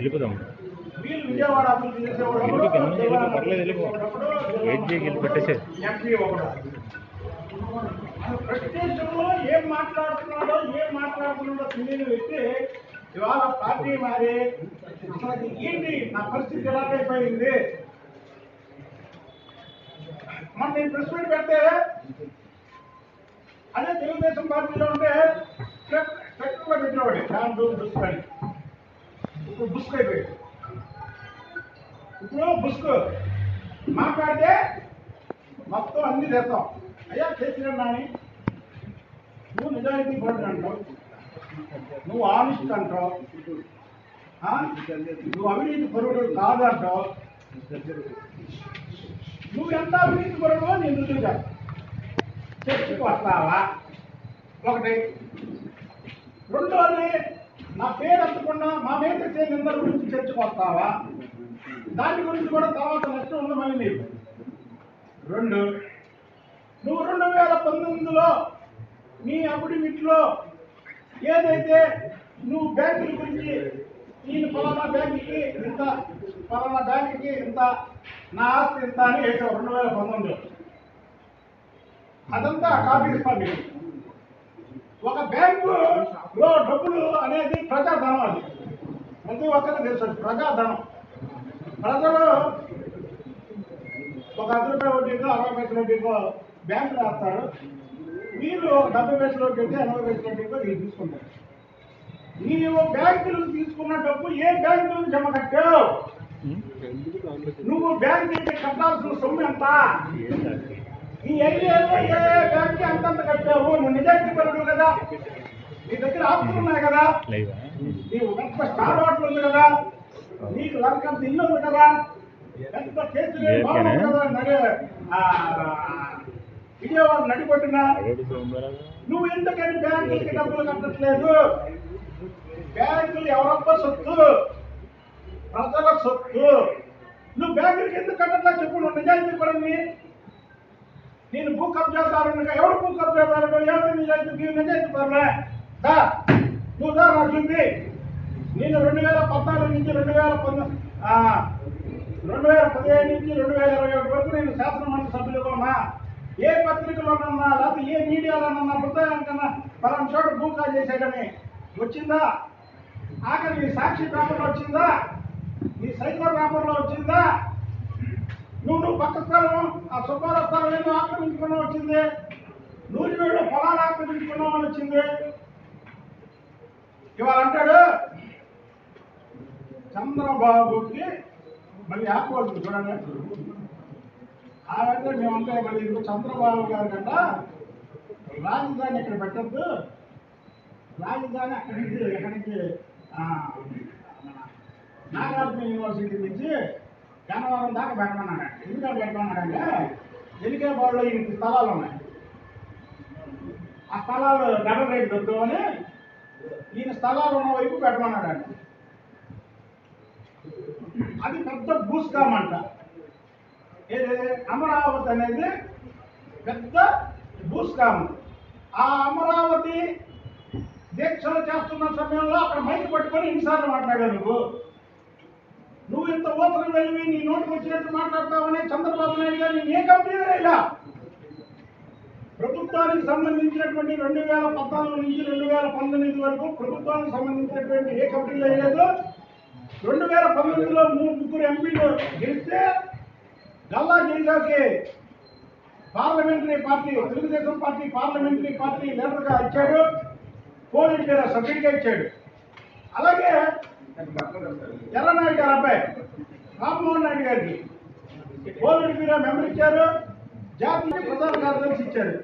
వెళ్ళిపోదాం. వీళ్ళు విజయవాడ అభివృద్ధి చేసేవాడు పర్లేదు, వెళ్ళిపో. వెయిట్ చేయగలి పెట్టేసే ఎంపీ ఒకడు ప్రతిదేశంలో ఏం మాట్లాడుతున్నాడో తెలియని వ్యక్తి ఇవాళ పార్టీ మారి అసలు ఏంటి నా పరిస్థితి ఎలాగైపోయింది. మన నేను ప్రెస్ మీట్ పెడితే అదే తెలుగుదేశం పార్టీలో ఉంటే సెక్టర్లో పెట్టినవాడు ఫ్యాన్ బుస్క్ అని. ఇప్పుడు బుస్క్ అయిపోయాడు. ఇప్పుడు బుస్క్ మాట్లాడితే మొత్తం అన్ని చేస్తాం. అయ్యా చేసిన అని నువ్వు నిజాయితీ పరుడు అంటావు, నువ్వు ఆనిస్ట్ అంటావు, నువ్వు అవినీతి పరుడు కాదు అంటావు. నువ్వు ఎంత అవినీతి పరుడో నేను రుజువుగా చర్చకు వస్తావా ఒకటి. రెండోది నా పేరు ఎత్తకుండా మా మీద చేసే నిందల గురించి చర్చకు వస్తావా, దాని గురించి కూడా తర్వాత నష్టం ఉందమని నీకు. రెండు, నువ్వు 2019లో నీ అఫిడవిట్లో ఏదైతే నువ్వు బ్యాంకుల గురించి నేను ఫలానా బ్యాంకుకి ఇంత, ఫలానా బ్యాంకుకి ఇంత, నా ఆస్తి ఇంత అని వేసావు 2019లో. అదంతా కాపీ ఇస్తాను మీకు. ఒక బ్యాంకులో డబ్బులు అనేది ప్రజాధనం, అది ప్రతి ఒక్కరికి తెలుసు. ప్రజాధనం ప్రజలు ఒక 10 రూపాయల వడ్డీకో 60 పైసల వడ్డీకో బ్యాంకు రాస్తారు. మీరు 70 పైసల వడ్డీకో 80 పైసల వడ్డీకో మీరు తీసుకుంటారు. నీవు బ్యాంకులు తీసుకున్న డబ్బు ఏ బ్యాంకులకు జమ కట్టావు? నువ్వు బ్యాంకుకి కట్టాల్సిన సొమ్ము ఎంత? ఈ ఐడియాలో ఏ బ్యాంక్కి అంతంత కట్టావు? నువ్వు నిజాయితీ పరుడు కదా, నీ దగ్గర ఆస్తులు ఉన్నాయి కదా, నీవు ఎంత స్టార్ హోటల్ ఉంది కదా, నీకు లంకంత ఇల్లు ఉంది కదా, ఎంత కేసులు కదా, విజయవాడ నడిపొట్టినా నువ్వు ఎందుకని బ్యాంకులకి డబ్బులు కట్టట్లేదు? బ్యాంకులు ఎవరొక్క సొత్తు, ప్రజల సొత్తు. నువ్వు బ్యాంకులకి ఎందుకు కట్టట్లా చెప్పు. నువ్వు నిజాయితీ పరుడిని. నేను భూ కబ్జాదారునిగా, ఎవరు భూ కబ్జాదారుడు, ఎవరు నిజాయితీ పరులే దా, నువ్వు దా నాకు చూపి. నేను 2014 నుంచి 2015 నుంచి 2021 వరకు నేను శాసనమండలి సభ్యులుగా ఉన్నా. ఏ పత్రికలోనన్నా లేకపోతే ఏ మీడియాలోనన్నా బుద్ధానికన్నా పలానా చోట భూకా చేసేయడని వచ్చిందా? ఆఖరి నీ సాక్షి పేపర్లో వచ్చిందా? నీ సైకో పేపర్లో వచ్చిందా? నువ్వు పక్క స్థలం ఆ సుబ్బారావు స్థలం ఏదో ఆక్రమించుకున్నావు వచ్చింది, నూజివేడులో పొలాలు ఆక్రమించుకున్నావు అని వచ్చింది. ఇవాళ అంటాడు చంద్రబాబుకి మళ్ళీ ఆపుకోవచ్చు చూడండి. ఆ వెంటనే మేమంటే మళ్ళీ ఇప్పుడు చంద్రబాబు గారి కంట రాజధాని ఇక్కడ పెట్టద్దు, రాజధాని అక్కడి నుంచి ఎక్కడి నుంచి నాగార్జున యూనివర్సిటీ నుంచి గన్నవరం దాకా పెట్టమన్నాడు. ఎందుకంటే పెట్టమన్నాడంటే ఎలికేబాడులో ఇంటి స్థలాలు ఉన్నాయి, ఆ స్థలాలు డబల్ రేట్ దొరుకుతావు అని ఈయన స్థలాలు ఉన్న వైపు పెట్టమన్నాడు. అది పెద్ద భూస్కామ్ అంట. ఏది అమరావతి అనేది పెద్ద భూస్కామ్. ఆ అమరావతి దీక్షలు చేస్తున్న సమయంలో అక్కడ మైక్ పట్టుకొని ఎన్నిసార్లు మాట్లాడావు నువ్వు ఇంత ఓపెన్ వెళ్ళి నీ నోటికి వచ్చినట్టు మాట్లాడతావని చంద్రబాబు నాయుడు గారు నేను ఏ కంపెనీ ఇలా ప్రభుత్వానికి సంబంధించినటువంటి 2014 నుంచి 2019 వరకు ప్రభుత్వానికి సంబంధించినటువంటి ఏ కంపెనీలో లేదు. 2019లో 3 ఎంపీలు గెలిస్తే Galla జైజాకి parliamentary party, Telugu Desam party parliamentary party లీడర్గా ఇచ్చాడు, పోలీస్ మీద సభ్యుడిగా ఇచ్చాడు. అలాగే ఎర్రనాయుడు గారి అబ్బాయి రామ్మోహన్ నాయుడు గారికి పోలీస్ బ్యూరో మెంబర్ ఇచ్చారు, జాతీయ ప్రధాన కార్యదర్శి ఇచ్చారు.